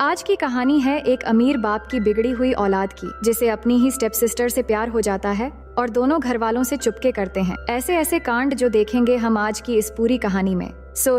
आज की कहानी है एक अमीर बाप की बिगड़ी हुई औलाद की, जिसे अपनी ही स्टेप सिस्टर से प्यार हो जाता है और दोनों घर वालों से चुपके करते हैं ऐसे ऐसे कांड जो देखेंगे हम आज की इस पूरी कहानी में।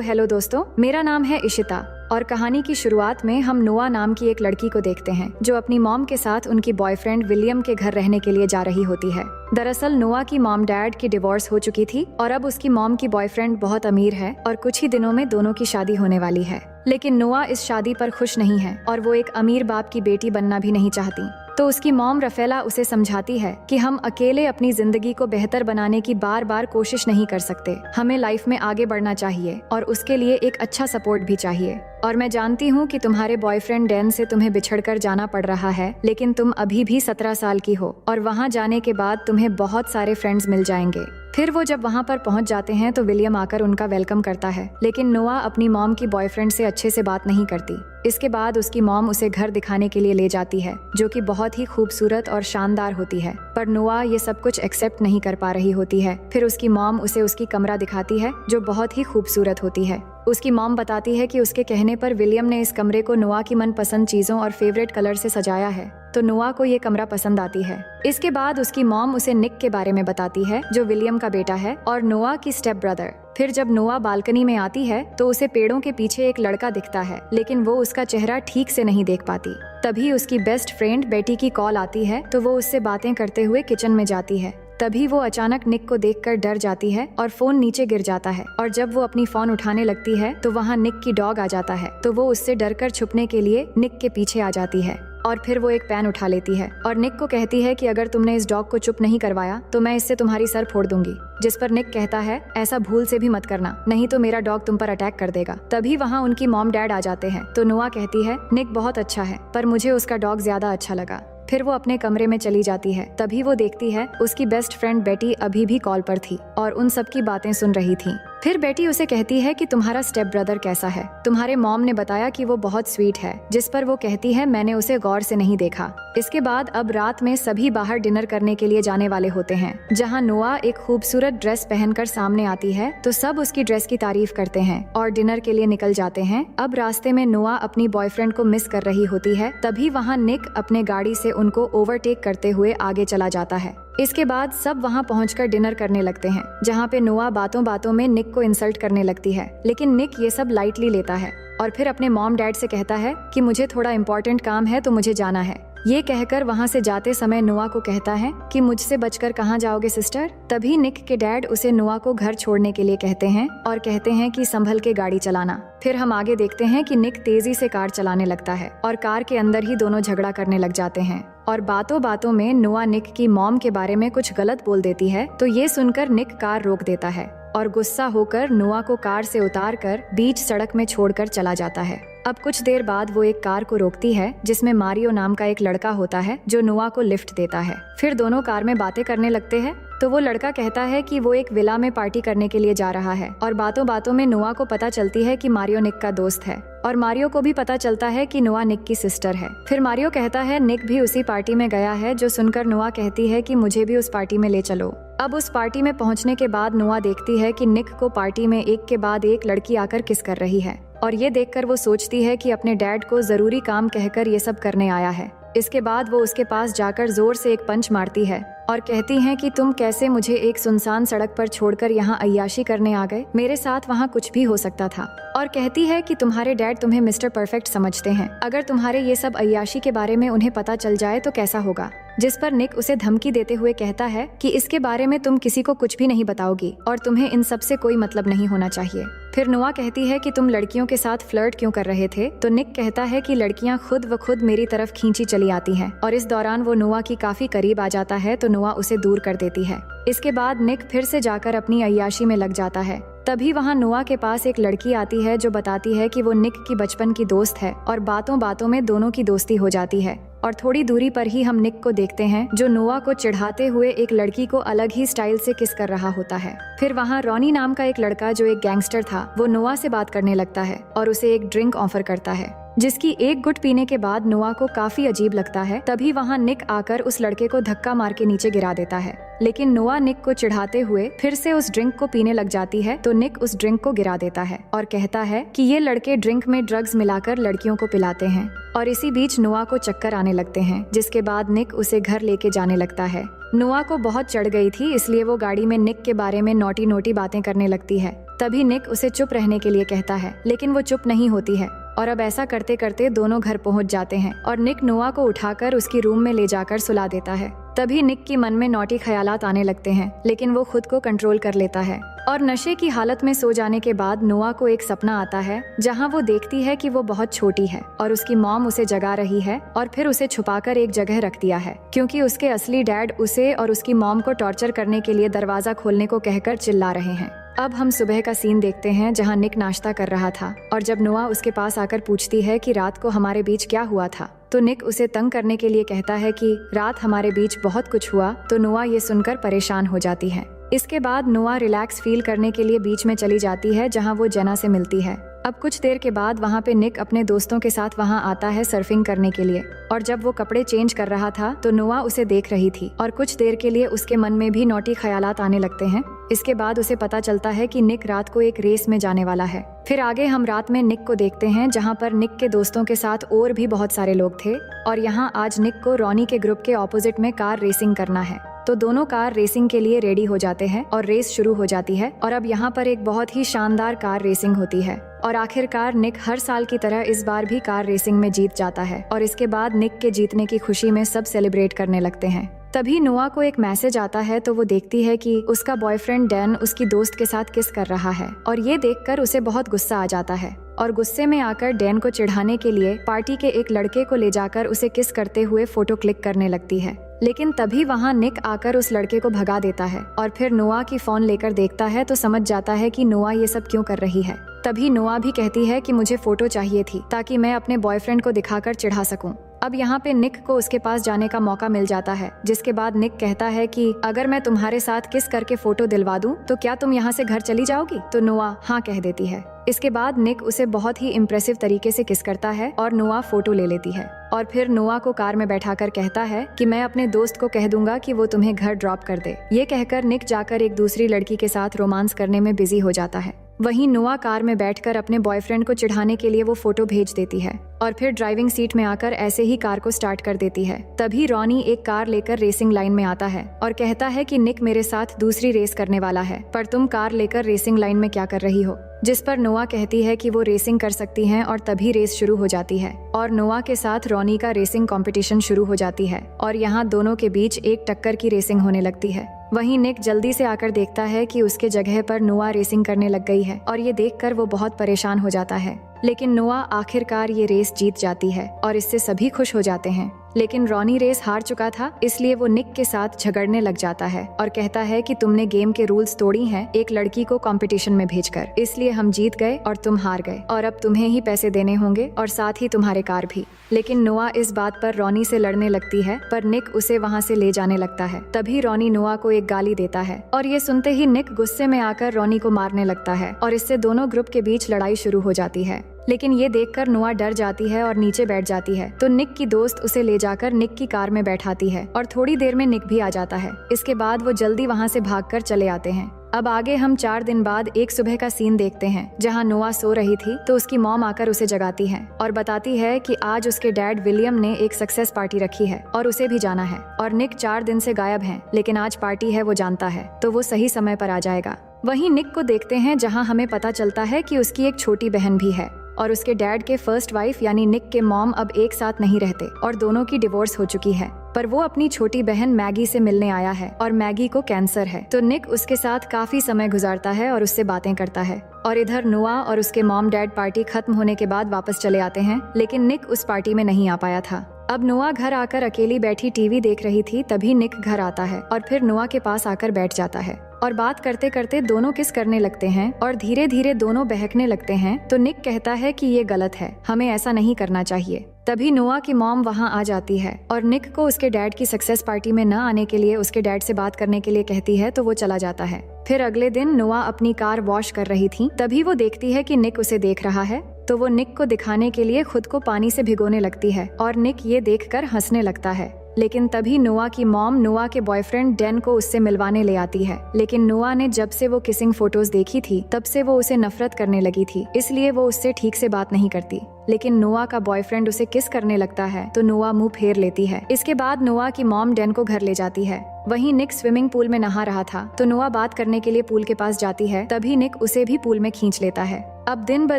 हेलो दोस्तों, मेरा नाम है इशिता और कहानी की शुरुआत में हम नोआ नाम की एक लड़की को देखते हैं जो अपनी मॉम के साथ उनकी बॉयफ्रेंड विलियम के घर रहने के लिए जा रही होती है। दरअसल नोआ की मॉम डैड की डिवोर्स हो चुकी थी और अब उसकी मॉम की बॉयफ्रेंड बहुत अमीर है और कुछ ही दिनों में दोनों की शादी होने वाली है। लेकिन नोआ इस शादी पर खुश नहीं है और वो एक अमीर बाप की बेटी बनना भी नहीं चाहती। तो उसकी मॉम रफेला उसे समझाती है कि हम अकेले अपनी जिंदगी को बेहतर बनाने की बार बार कोशिश नहीं कर सकते, हमें लाइफ में आगे बढ़ना चाहिए और उसके लिए एक अच्छा सपोर्ट भी चाहिए। और मैं जानती हूँ कि तुम्हारे बॉयफ्रेंड डैन से तुम्हें बिछड़कर जाना पड़ रहा है, लेकिन तुम अभी भी 17 साल की हो और वहाँ जाने के बाद तुम्हें बहुत सारे फ्रेंड्स मिल जाएंगे। फिर वो जब वहाँ पर पहुँच जाते हैं तो विलियम आकर उनका वेलकम करता है, लेकिन नोआ अपनी मॉम की बॉयफ्रेंड से अच्छे से बात नहीं करती। इसके बाद उसकी मॉम उसे घर दिखाने के लिए ले जाती है जो कि बहुत ही खूबसूरत और शानदार होती है, पर नोआ ये सब कुछ एक्सेप्ट नहीं कर पा रही होती है। फिर उसकी मॉम उसे उसकी कमरा दिखाती है जो बहुत ही खूबसूरत होती है। उसकी मॉम बताती है कि उसके कहने पर विलियम ने इस कमरे को नोआ की मनपसंद चीजों और फेवरेट कलर से सजाया है, तो नोआ को ये कमरा पसंद आती है। इसके बाद उसकी मॉम उसे निक के बारे में बताती है जो विलियम का बेटा है और नोआ की स्टेप ब्रदर। फिर जब नोआ बालकनी में आती है तो उसे पेड़ों के पीछे एक लड़का दिखता है, लेकिन वो उसका चेहरा ठीक से नहीं देख पाती। तभी उसकी बेस्ट फ्रेंड बेटी की कॉल आती है तो वो उससे बातें करते हुए किचन में जाती है। तभी वो अचानक निक को देखकर डर जाती है और फोन नीचे गिर जाता है और जब वो अपनी फोन उठाने लगती है तो वहाँ निक की डॉग आ जाता है, तो वो उससे डरकर छुपने के लिए निक के पीछे आ जाती है और फिर वो एक पेन उठा लेती है और निक को कहती है कि अगर तुमने इस डॉग को चुप नहीं करवाया तो मैं इससे तुम्हारी सर फोड़ दूंगी। जिस पर निक कहता है ऐसा भूल से भी मत करना, नहीं तो मेरा डॉग तुम पर अटैक कर देगा। तभी वहाँ उनकी मॉम डैड आ जाते हैं तो नोआ कहती है निक बहुत अच्छा है पर मुझे उसका डॉग ज्यादा अच्छा लगा। फिर वो अपने कमरे में चली जाती है। तभी वो देखती है उसकी बेस्ट फ्रेंड बेटी अभी भी कॉल पर थी और उन सब की बातें सुन रही थी। फिर बेटी उसे कहती है कि तुम्हारा स्टेप ब्रदर कैसा है, तुम्हारे मॉम ने बताया कि वो बहुत स्वीट है। जिस पर वो कहती है मैंने उसे गौर से नहीं देखा। इसके बाद अब रात में सभी बाहर डिनर करने के लिए जाने वाले होते हैं, जहाँ नोआ एक खूबसूरत ड्रेस पहनकर सामने आती है तो सब उसकी ड्रेस की तारीफ करते हैं और डिनर के लिए निकल जाते हैं। अब रास्ते में नोआ अपनी बॉयफ्रेंड को मिस कर रही होती है, तभी वहाँ निक अपने गाड़ी से उनको ओवरटेक करते हुए आगे चला जाता है। इसके बाद सब वहाँ पहुंचकर डिनर करने लगते हैं, जहाँ पे नोआ बातों बातों में निक को इंसल्ट करने लगती है, लेकिन निक ये सब लाइटली लेता है और फिर अपने मॉम डैड से कहता है कि मुझे थोड़ा इम्पोर्टेंट काम है तो मुझे जाना है। ये कहकर वहाँ से जाते समय नोआ को कहता है कि मुझसे बचकर कहाँ जाओगे सिस्टर। तभी निक के डैड उसे नोआ को घर छोड़ने के लिए कहते हैं और कहते हैं कि संभल के गाड़ी चलाना। फिर हम आगे देखते हैं कि निक तेजी से कार चलाने लगता है और कार के अंदर ही दोनों झगड़ा करने लग जाते हैं और बातों बातों में नोआ निक की मॉम के बारे में कुछ गलत बोल देती है, तो ये सुनकर निक कार रोक देता है और गुस्सा होकर नोआ को कार से उतार कर बीच सड़क में छोड़कर चला जाता है। अब कुछ देर बाद वो एक कार को रोकती है जिसमें मारियो नाम का एक लड़का होता है जो नोआ को लिफ्ट देता है। फिर दोनों कार में बातें करने लगते हैं तो वो लड़का कहता है कि वो एक विला में पार्टी करने के लिए जा रहा है और बातों बातों में नोआ को पता चलती है कि मारियो निक का दोस्त है और मारियो को भी पता चलता है कि नोआ निक की सिस्टर है। फिर मारियो कहता है निक भी उसी पार्टी में गया है, जो सुनकर नोआ कहती है कि मुझे भी उस पार्टी में ले चलो। अब उस पार्टी में पहुंचने के बाद नोआ देखती है कि निक को पार्टी में एक के बाद एक लड़की आकर किस कर रही है और ये देखकर वो सोचती है कि अपने डैड को जरूरी काम कहकर ये सब करने आया है। इसके बाद वो उसके पास जाकर जोर से एक पंच मारती है और कहती हैं कि तुम कैसे मुझे एक सुनसान सड़क पर छोड़कर यहाँ अय्याशी करने आ गए, मेरे साथ वहाँ कुछ भी हो सकता था। और कहती है कि तुम्हारे डैड तुम्हें मिस्टर परफेक्ट समझते हैं, अगर तुम्हारे ये सब अय्याशी के बारे में उन्हें पता चल जाए तो कैसा होगा। जिस पर निक उसे धमकी देते हुए कहता है कि इसके बारे में तुम किसी को कुछ भी नहीं बताओगी और तुम्हें इन सब से कोई मतलब नहीं होना चाहिए। फिर नोआ कहती है कि तुम लड़कियों के साथ फ्लर्ट क्यों कर रहे थे, तो निक कहता है कि लड़कियां खुद व खुद मेरी तरफ खींची चली आती हैं और इस दौरान वो नोआ की काफी करीब आ जाता है तो नोआ उसे दूर कर देती है। इसके बाद निक फिर से जाकर अपनी अय्याशी में लग जाता है। तभी वहाँ नोआ के पास एक लड़की आती है जो बताती है कि वो निक की बचपन की दोस्त है और बातों बातों में दोनों की दोस्ती हो जाती है और थोड़ी दूरी पर ही हम निक को देखते हैं जो नोआ को चिढ़ाते हुए एक लड़की को अलग ही स्टाइल से किस कर रहा होता है। फिर वहाँ रॉनी नाम का एक लड़का जो एक गैंगस्टर था वो नोआ से बात करने लगता है और उसे एक ड्रिंक ऑफर करता है। जिसकी एक गुट पीने के बाद नोआ को काफी अजीब लगता है। तभी वहाँ निक आकर उस लड़के को धक्का मार के नीचे गिरा देता है, लेकिन नोआ निक को चिढ़ाते हुए फिर से उस ड्रिंक को पीने लग जाती है। तो निक उस ड्रिंक को गिरा देता है और कहता है कि ये लड़के ड्रिंक में ड्रग्स मिलाकर लड़कियों को पिलाते हैं। और इसी बीच नोआ को चक्कर आने लगते हैं, जिसके बाद निक उसे घर लेके जाने लगता है। नोआ को बहुत चढ़ गई थी, इसलिए वो गाड़ी में निक के बारे में नोटी नोटी बातें करने लगती है। तभी निक उसे चुप रहने के लिए कहता है, लेकिन वो चुप नहीं होती है। और अब ऐसा करते करते दोनों घर पहुंच जाते हैं और निक नोआ को उठाकर उसकी रूम में ले जाकर सुला देता है। तभी निक की मन में नौटी ख्यालात आने लगते हैं, लेकिन वो खुद को कंट्रोल कर लेता है। और नशे की हालत में सो जाने के बाद नोआ को एक सपना आता है, जहां वो देखती है कि वो बहुत छोटी है और उसकी मॉम उसे जगा रही है और फिर उसे छुपाकर एक जगह रख दिया है, क्योंकि उसके असली डैड उसे और उसकी मॉम को टॉर्चर करने के लिए दरवाजा खोलने को कहकर चिल्ला रहे हैं। अब हम सुबह का सीन देखते हैं, जहां निक नाश्ता कर रहा था और जब नोआ उसके पास आकर पूछती है कि रात को हमारे बीच क्या हुआ था, तो निक उसे तंग करने के लिए कहता है कि रात हमारे बीच बहुत कुछ हुआ। तो नोआ ये सुनकर परेशान हो जाती है। इसके बाद नोआ रिलैक्स फील करने के लिए बीच में चली जाती है, जहां वो जेना से मिलती है। अब कुछ देर के बाद वहाँ पे निक अपने दोस्तों के साथ वहाँ आता है सर्फिंग करने के लिए। और जब वो कपड़े चेंज कर रहा था तो नोआ उसे देख रही थी और कुछ देर के लिए उसके मन में भी नौटी ख्यालात आने लगते हैं। इसके बाद उसे पता चलता है कि निक रात को एक रेस में जाने वाला है। फिर आगे हम रात में निक को देखते हैं, जहाँ पर निक के दोस्तों के साथ और भी बहुत सारे लोग थे और यहाँ आज निक को रॉनी के ग्रुप के ऑपोजिट में कार रेसिंग करना है। तो दोनों कार रेसिंग के लिए रेडी हो जाते हैं और रेस शुरू हो जाती है। और अब यहाँ पर एक बहुत ही शानदार कार रेसिंग होती है और आखिरकार निक हर साल की तरह इस बार भी कार रेसिंग में जीत जाता है। और इसके बाद निक के जीतने की खुशी में सब सेलिब्रेट करने लगते हैं। तभी नोआ को एक मैसेज आता है, तो वो देखती है कि उसका बॉयफ्रेंड डैन उसकी दोस्त के साथ किस कर रहा है और ये देखकर उसे बहुत गुस्सा आ जाता है और गुस्से में आकर डैन को चिढ़ाने के लिए पार्टी के एक लड़के को ले जाकर उसे किस करते हुए फोटो क्लिक करने लगती है। लेकिन तभी वहाँ निक आकर उस लड़के को भगा देता है और फिर नोआ की फोन लेकर देखता है तो समझ जाता है कि नोआ ये सब क्यों कर रही है। तभी नोआ भी कहती है कि मुझे फोटो चाहिए थी ताकि मैं अपने बॉयफ्रेंड को दिखाकर चिढ़ा सकूं। अब यहाँ पे निक को उसके पास जाने का मौका मिल जाता है, जिसके बाद निक कहता है कि अगर मैं तुम्हारे साथ किस करके फोटो दिलवा दूं तो क्या तुम यहाँ से घर चली जाओगी? तो नोआ हाँ कह देती है। इसके बाद निक उसे बहुत ही इम्प्रेसिव तरीके से किस करता है और नोआ फोटो ले लेती है और फिर नोआ को कार में बैठाकर कहता है कि मैं अपने दोस्त को कह दूंगा कि वो तुम्हें घर ड्रॉप कर दे। ये कहकर निक जाकर एक दूसरी लड़की के साथ रोमांस करने में बिजी हो जाता है। वहीं नोआ कार में बैठकर अपने बॉयफ्रेंड को चिढ़ाने के लिए वो फोटो भेज देती है और फिर ड्राइविंग सीट में आकर ऐसे ही कार को स्टार्ट कर देती है। तभी रॉनी एक कार लेकर रेसिंग लाइन में आता है और कहता है कि निक मेरे साथ दूसरी रेस करने वाला है, पर तुम कार लेकर रेसिंग लाइन में क्या कर रही हो? जिस पर नोआ कहती है कि वो रेसिंग कर सकती हैं और तभी रेस शुरू हो जाती है और नोआ के साथ रॉनी का रेसिंग कंपटीशन शुरू हो जाती है और यहाँ दोनों के बीच एक टक्कर की रेसिंग होने लगती है। वहीं निक जल्दी से आकर देखता है कि उसके जगह पर नोआ रेसिंग करने लग गई है और ये देखकर वो बहुत परेशान हो जाता है। लेकिन नोआ आखिरकार ये रेस जीत जाती है और इससे सभी खुश हो जाते हैं। लेकिन रॉनी रेस हार चुका था, इसलिए वो निक के साथ झगड़ने लग जाता है और कहता है कि तुमने गेम के रूल्स तोड़ी हैं एक लड़की को कंपटीशन में भेजकर, इसलिए हम जीत गए और तुम हार गए और अब तुम्हें ही पैसे देने होंगे और साथ ही तुम्हारे कार भी। लेकिन नोआ इस बात पर रॉनी से लड़ने लगती है, पर निक उसे वहाँ से ले जाने लगता है। तभी रॉनी नोआ को एक गाली देता है और ये सुनते ही निक गुस्से में आकर रॉनी को मारने लगता है और इससे दोनों ग्रुप के बीच लड़ाई शुरू हो जाती है। लेकिन ये देखकर नोआ डर जाती है और नीचे बैठ जाती है। तो निक की दोस्त उसे ले जाकर निक की कार में बैठाती है और थोड़ी देर में निक भी आ जाता है। इसके बाद वो जल्दी वहाँ से भागकर चले आते हैं। अब आगे हम 4 दिन बाद एक सुबह का सीन देखते हैं, जहाँ नोआ सो रही थी तो उसकी मॉम आकर उसे जगाती है और बताती है कि आज उसके डैड विलियम ने एक सक्सेस पार्टी रखी है और उसे भी जाना है और निक 4 दिन से गायब है, लेकिन आज पार्टी है वो जानता है, तो वो सही समय पर आ जाएगा। वहीं निक को देखते हैं, जहाँ हमें पता चलता है कि उसकी एक छोटी बहन भी है और उसके डैड के फर्स्ट वाइफ यानी निक के मॉम अब एक साथ नहीं रहते और दोनों की डिवोर्स हो चुकी है। पर वो अपनी छोटी बहन मैगी से मिलने आया है और मैगी को कैंसर है, तो निक उसके साथ काफी समय गुजारता है और उससे बातें करता है। और इधर नोआ और उसके मॉम डैड पार्टी खत्म होने के बाद वापस चले आते हैं, लेकिन निक उस पार्टी में नहीं आ पाया था। अब नोआ घर आकर अकेली बैठी टीवी देख रही थी, तभी निक घर आता है और फिर नोआ के पास आकर बैठ जाता है और बात करते करते दोनों किस करने लगते हैं और धीरे धीरे दोनों बहकने लगते हैं। तो निक कहता है कि ये गलत है, हमें ऐसा नहीं करना चाहिए। तभी नोआ की मॉम वहाँ आ जाती है और निक को उसके डैड की सक्सेस पार्टी में न आने के लिए उसके डैड से बात करने के लिए कहती है, तो वो चला जाता है। फिर अगले दिन नोआ अपनी कार वॉश कर रही थी, तभी वो देखती है कि निक उसे देख रहा है तो वो निक को दिखाने के लिए खुद को पानी से भिगोने लगती है और निक ये देखकर हंसने लगता है। लेकिन तभी नोआ की मॉम नोआ के बॉयफ्रेंड डैन को उससे मिलवाने ले आती है। लेकिन नोआ ने जब से वो किसिंग फोटोज देखी थी तब से वो उसे नफरत करने लगी थी, इसलिए वो उससे ठीक से बात नहीं करती। लेकिन नोआ का बॉयफ्रेंड उसे किस करने लगता है तो नोआ मुंह फेर लेती है। इसके बाद नोआ की मॉम डैन को घर ले जाती है। वहीं निक स्विमिंग पूल में नहा रहा था तो नोआ बात करने के लिए पूल के पास जाती है, तभी निक उसे भी पूल में खींच लेता है। अब दिन ब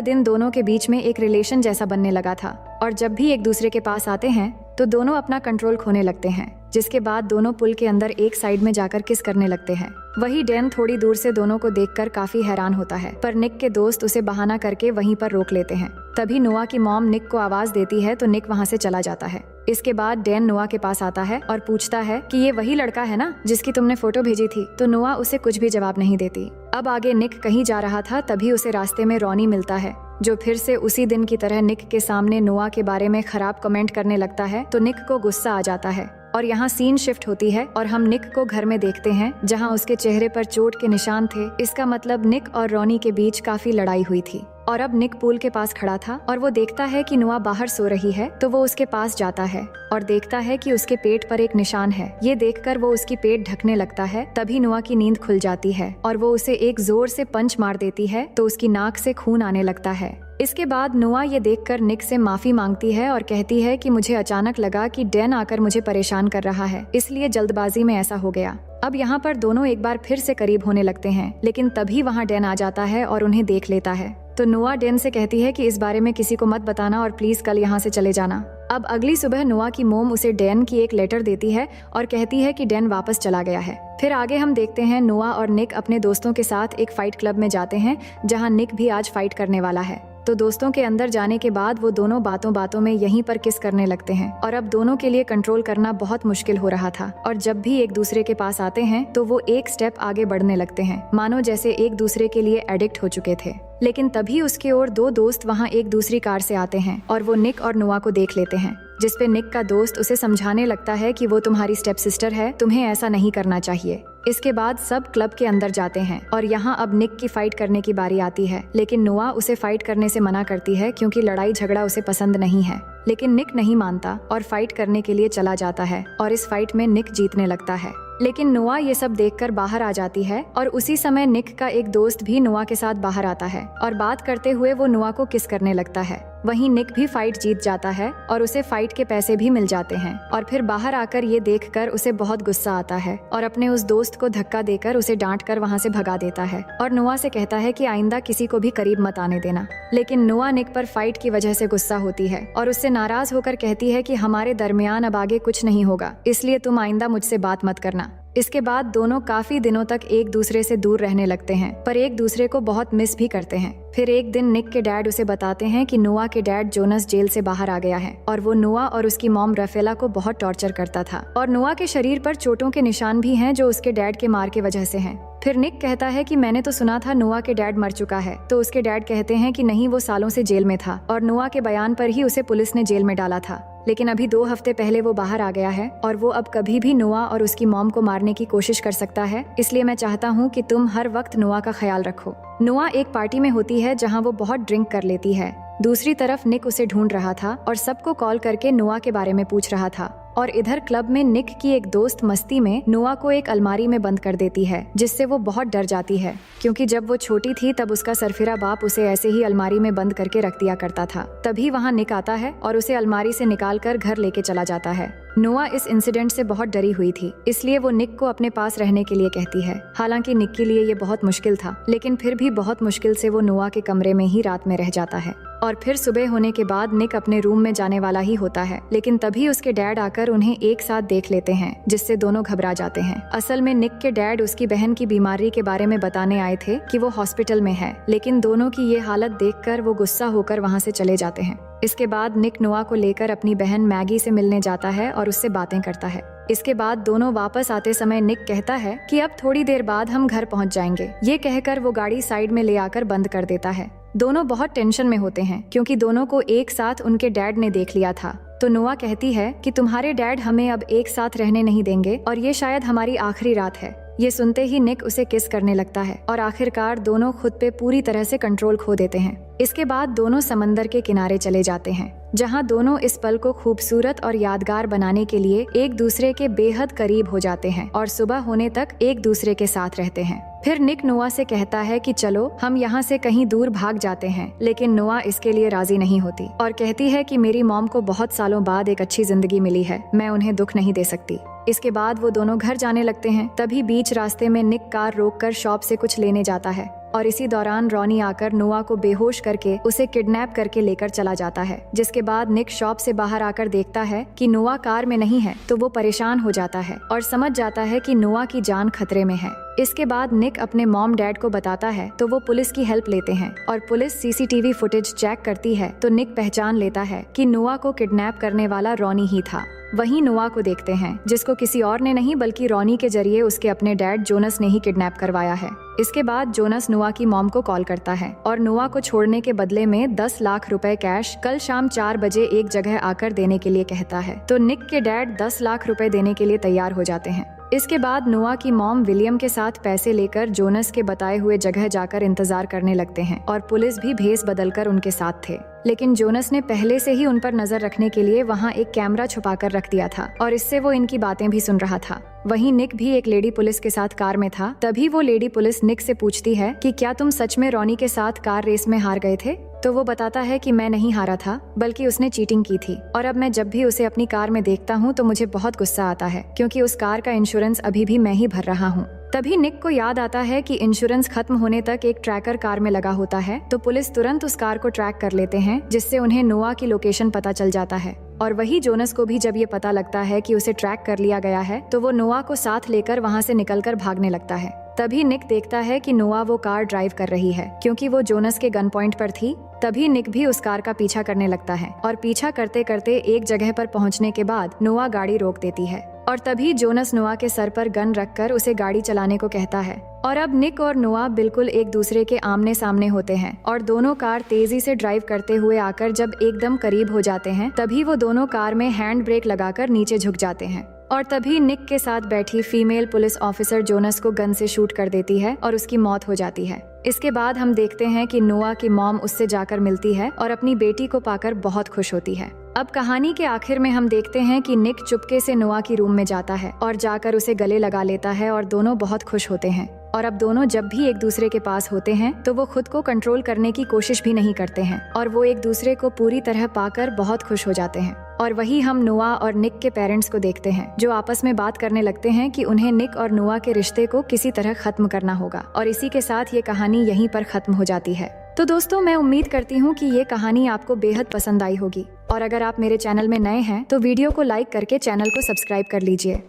दिन दोनों के बीच में एक रिलेशन जैसा बनने लगा था और जब भी एक दूसरे के पास आते हैं तो दोनों अपना कंट्रोल खोने लगते हैं, जिसके बाद दोनों पुल के अंदर एक साइड में जाकर किस करने लगते हैं। वही डैन थोड़ी दूर से दोनों को देखकर काफी हैरान होता है, पर निक के दोस्त उसे बहाना करके वहीं पर रोक लेते हैं। तभी नोआ की मॉम निक को आवाज देती है तो निक वहाँ से चला जाता है। इसके बाद डैन नोआ के पास आता है और पूछता है कि ये वही लड़का है ना जिसकी तुमने फोटो भेजी थी, तो नोआ उसे कुछ भी जवाब नहीं देती। अब आगे निक कहीं जा रहा था, तभी उसे रास्ते में रॉनी मिलता है जो फिर से उसी दिन की तरह निक के सामने नोआ के बारे में खराब कमेंट करने लगता है। तो निक को गुस्सा आ जाता है और यहाँ सीन शिफ्ट होती है और हम निक को घर में देखते हैं जहाँ उसके चेहरे पर चोट के निशान थे। इसका मतलब निक और रॉनी के बीच काफी लड़ाई हुई थी और अब निक पूल के पास खड़ा था और वो देखता है कि नोआ बाहर सो रही है, तो वो उसके पास जाता है और देखता है कि उसके पेट पर एक निशान है। ये देखकर वो उसकी पेट ढकने लगता है। तभी नोआ की नींद खुल जाती है और वो उसे एक जोर से पंच मार देती है तो उसकी नाक से खून आने लगता है। इसके बाद नोआ ये देखकर निक से माफी मांगती है और कहती है कि मुझे अचानक लगा कि डैन आकर मुझे परेशान कर रहा है, इसलिए जल्दबाजी में ऐसा हो गया। अब यहाँ पर दोनों एक बार फिर से करीब होने लगते हैं, लेकिन तभी वहाँ डैन आ जाता है और उन्हें देख लेता है। तो नोआ डैन से कहती है कि इस बारे में किसी को मत बताना और प्लीज कल यहाँ से चले जाना। अब अगली सुबह नोआ की मोम उसे डैन की एक लेटर देती है और कहती है कि डैन वापस चला गया है। फिर आगे हम देखते हैं नोआ और निक अपने दोस्तों के साथ एक फाइट क्लब में जाते हैं जहाँ निक भी आज फाइट करने वाला है। तो दोस्तों के अंदर जाने के बाद वो दोनों बातों बातों में यहीं पर किस करने लगते हैं और अब दोनों के लिए कंट्रोल करना बहुत मुश्किल हो रहा था और जब भी एक दूसरे के पास आते हैं तो वो एक स्टेप आगे बढ़ने लगते हैं, मानो जैसे एक दूसरे के लिए एडिक्ट हो चुके थे। लेकिन तभी उसके और दो दोस्त वहाँ एक दूसरी कार से आते हैं और वो निक और नोआ को देख लेते हैं, जिसपे निक का दोस्त उसे समझाने लगता है कि वो तुम्हारी स्टेप सिस्टर है, तुम्हें ऐसा नहीं करना चाहिए। इसके बाद सब क्लब के अंदर जाते हैं और यहाँ अब निक की फाइट करने की बारी आती है, लेकिन नोआ उसे फाइट करने से मना करती है क्योंकि लड़ाई झगड़ा उसे पसंद नहीं है। लेकिन निक नहीं मानता और फाइट करने के लिए चला जाता है और इस फाइट में निक जीतने लगता है। लेकिन नोआ ये सब देखकर बाहर आ जाती है और उसी समय निक का एक दोस्त भी नोआ के साथ बाहर आता है और बात करते हुए वो नोआ को किस करने लगता है। वहीं निक भी फाइट जीत जाता है और उसे फाइट के पैसे भी मिल जाते हैं और फिर बाहर आकर ये देखकर उसे बहुत गुस्सा आता है और अपने उस दोस्त को धक्का देकर उसे डांट कर वहाँ से भगा देता है और नोआ से कहता है कि आइंदा किसी को भी करीब मत आने देना। लेकिन नोआ निक पर फाइट की वजह से गुस्सा होती है और उससे नाराज होकर कहती है कि हमारे दरमियान अब आगे कुछ नहीं होगा, इसलिए तुम आइंदा मुझसे बात मत करना। इसके बाद दोनों काफी दिनों तक एक दूसरे से दूर रहने लगते हैं, पर एक दूसरे को बहुत मिस भी करते हैं। फिर एक दिन निक के डैड उसे बताते हैं कि नोआ के डैड जोनस जेल से बाहर आ गया है और वो नोआ और उसकी मॉम रफेला को बहुत टॉर्चर करता था और नोआ के शरीर पर चोटों के निशान भी हैं जो उसके डैड के मार के वजह से हैं। फिर निक कहता है कि मैंने तो सुना था नोआ के डैड मर चुका है, तो उसके डैड कहते हैं कि नहीं, वो सालों से जेल में था और नोआ के बयान पर ही उसे पुलिस ने जेल में डाला था। लेकिन अभी 2 हफ्ते पहले वो बाहर आ गया है और वो अब कभी भी नोआ और उसकी मॉम को मारने की कोशिश कर सकता है, इसलिए मैं चाहता हूँ कि तुम हर वक्त नोआ का ख्याल रखो। नोआ एक पार्टी में होती है जहाँ वो बहुत ड्रिंक कर लेती है। दूसरी तरफ निक उसे ढूंढ रहा था और सबको कॉल करके नोआ के बारे में पूछ रहा था और इधर क्लब में निक की एक दोस्त मस्ती में नोआ को एक अलमारी में बंद कर देती है, जिससे वो बहुत डर जाती है क्योंकि जब वो छोटी थी तब उसका सरफिरा बाप उसे ऐसे ही अलमारी में बंद करके रख दिया करता था। तभी वहाँ निक आता है और उसे अलमारी से निकाल कर घर लेके चला जाता है। नोआ इस इंसिडेंट से बहुत डरी हुई थी, इसलिए वो निक को अपने पास रहने के लिए कहती है। हालांकि निक के लिए ये बहुत मुश्किल था, लेकिन फिर भी बहुत मुश्किल से वो नोआ के कमरे में ही रात में रह जाता है और फिर सुबह होने के बाद निक अपने रूम में जाने वाला ही होता है, लेकिन तभी उसके डैड आकर उन्हें एक साथ देख लेते हैं, जिससे दोनों घबरा जाते हैं। असल में निक के डैड उसकी बहन की बीमारी के बारे में बताने आए थे कि वो हॉस्पिटल में है, लेकिन दोनों की ये हालत देखकर वो गुस्सा होकर वहाँ से चले जाते हैं। इसके बाद निक नोआ को लेकर अपनी बहन मैगी से मिलने जाता है और उससे बातें करता है। इसके बाद दोनों वापस आते समय निक कहता है कि अब थोड़ी देर बाद हम घर पहुंच जाएंगे। ये कहकर वो गाड़ी साइड में ले आकर बंद कर देता है। दोनों बहुत टेंशन में होते हैं क्योंकि दोनों को एक साथ उनके डैड ने देख लिया था। तो नोआ कहती है कि तुम्हारे डैड हमें अब एक साथ रहने नहीं देंगे और ये शायद हमारी आखिरी रात है। ये सुनते ही निक उसे किस करने लगता है और आखिरकार दोनों खुद पे पूरी तरह से कंट्रोल खो देते हैं। इसके बाद दोनों समंदर के किनारे चले जाते हैं, जहां दोनों इस पल को खूबसूरत और यादगार बनाने के लिए एक दूसरे के बेहद करीब हो जाते हैं और सुबह होने तक एक दूसरे के साथ रहते हैं। फिर निक नोआ से कहता है कि चलो हम यहाँ से कहीं दूर भाग जाते हैं, लेकिन नोआ इसके लिए राजी नहीं होती और कहती है कि मेरी मॉम को बहुत सालों बाद एक अच्छी जिंदगी मिली है, मैं उन्हें दुख नहीं दे सकती। इसके बाद वो दोनों घर जाने लगते हैं। तभी बीच रास्ते में निक कार रोककर शॉप से कुछ लेने जाता है और इसी दौरान रॉनी आकर नोआ को बेहोश करके उसे किडनैप करके लेकर चला जाता है। जिसके बाद निक शॉप से बाहर आकर देखता है कि नोआ कार में नहीं है, तो वो परेशान हो जाता है और समझ जाता है कि नोआ की जान खतरे में है। इसके बाद निक अपने मॉम डैड को बताता है, तो वो पुलिस की हेल्प लेते हैं और पुलिस सीसीटीवी फुटेज चेक करती है, तो निक पहचान लेता है कि नोआ को किडनैप करने वाला रॉनी ही था। वहीं नोआ को देखते हैं, जिसको किसी और ने नहीं बल्कि रॉनी के जरिए उसके अपने डैड जोनस ने ही किडनैप करवाया है। इसके बाद जोनस नोआ की मॉम को कॉल करता है और नोआ को छोड़ने के बदले में 10 लाख रुपए कैश कल शाम 4 बजे एक जगह आकर देने के लिए कहता है। तो निक के डैड 10 लाख रुपए देने के लिए तैयार हो जाते हैं। इसके बाद नोआ की मॉम विलियम के साथ पैसे लेकर जोनस के बताए हुए जगह जाकर इंतजार करने लगते हैं और पुलिस भी भेस बदलकर उनके साथ थे। लेकिन जोनस ने पहले से ही उन पर नजर रखने के लिए वहां एक कैमरा छुपाकर रख दिया था और इससे वो इनकी बातें भी सुन रहा था। वहीं निक भी एक लेडी पुलिस के साथ कार में था। तभी वो लेडी पुलिस निक से पूछती है कि क्या तुम सच में रॉनी के साथ कार रेस में हार गए थे? तो वो बताता है कि मैं नहीं हारा था, बल्कि उसने चीटिंग की थी और अब मैं जब भी उसे अपनी कार में देखता हूँ तो मुझे बहुत गुस्सा आता है, क्योंकि उस कार का इंश्योरेंस अभी भी मैं ही भर रहा हूँ। तभी निक को याद आता है कि इंश्योरेंस खत्म होने तक एक ट्रैकर कार में लगा होता है, तो पुलिस तुरंत उस कार को ट्रैक कर लेते हैं, जिससे उन्हें नोआ की लोकेशन पता चल जाता है। और वही जोनस को भी जब ये पता लगता है कि उसे ट्रैक कर लिया गया है, तो वो नोआ को साथ लेकर वहाँ से निकलकर भागने लगता है। तभी निक देखता है कि नोआ वो कार ड्राइव कर रही है, क्योंकि वो जोनस के गन पॉइंट पर थी। तभी निक भी उस कार का पीछा करने लगता है और पीछा करते करते एक जगह पर पहुंचने के बाद नोआ गाड़ी रोक देती है और तभी जोनस नोआ के सर पर गन रखकर उसे गाड़ी चलाने को कहता है। और अब निक और नोआ बिल्कुल एक दूसरे के आमने सामने होते हैं और दोनों कार तेजी से ड्राइव करते हुए आकर जब एकदम करीब हो जाते हैं, तभी वो दोनों कार में हैंड ब्रेक लगाकर नीचे झुक जाते हैं और तभी निक के साथ बैठी फीमेल पुलिस ऑफिसर जोनस को गन से शूट कर देती है और उसकी मौत हो जाती है। इसके बाद हम देखते हैं कि नोआ की मॉम उससे जाकर मिलती है और अपनी बेटी को पाकर बहुत खुश होती है। अब कहानी के आखिर में हम देखते हैं कि निक चुपके से नोआ की रूम में जाता है और जाकर उसे गले लगा लेता है और दोनों बहुत खुश होते हैं। और अब दोनों जब भी एक दूसरे के पास होते हैं तो वो खुद को कंट्रोल करने की कोशिश भी नहीं करते हैं और वो एक दूसरे को पूरी तरह पाकर बहुत खुश हो जाते हैं। और वही हम नोआ और निक के पेरेंट्स को देखते हैं, जो आपस में बात करने लगते हैं कि उन्हें निक और नोआ के रिश्ते को किसी तरह खत्म करना होगा। और इसी के साथ ये कहानी यहीं पर खत्म हो जाती है। तो दोस्तों, मैं उम्मीद करती हूँ कि ये कहानी आपको बेहद पसंद आई होगी और अगर आप मेरे चैनल में नए हैं तो वीडियो को लाइक करके चैनल को सब्सक्राइब कर लीजिए।